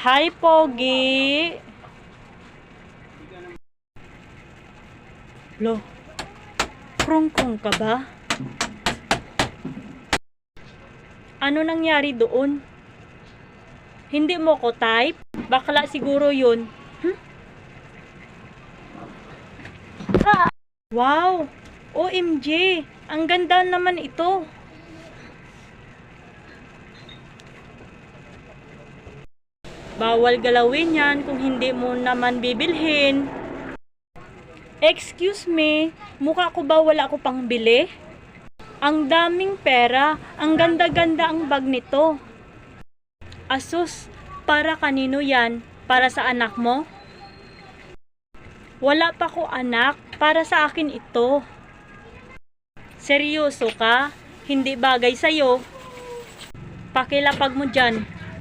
Hi, Pogi. Lo, krungkrung ka ba? Ano nangyari doon? Hindi mo ko type? Bakla siguro yun. Wow! OMG! Ang ganda naman ito. Bawal galawin yan kung hindi mo naman bibilhin. Excuse me, mukha ko ba wala ko pang bili? Ang daming pera, ang ganda-ganda ang bag nito. Asus, para kanino yan? Para sa anak mo? Wala pa ko anak, para sa akin ito. Seryoso ka? Hindi bagay sa'yo? Pakilapag mo dyan.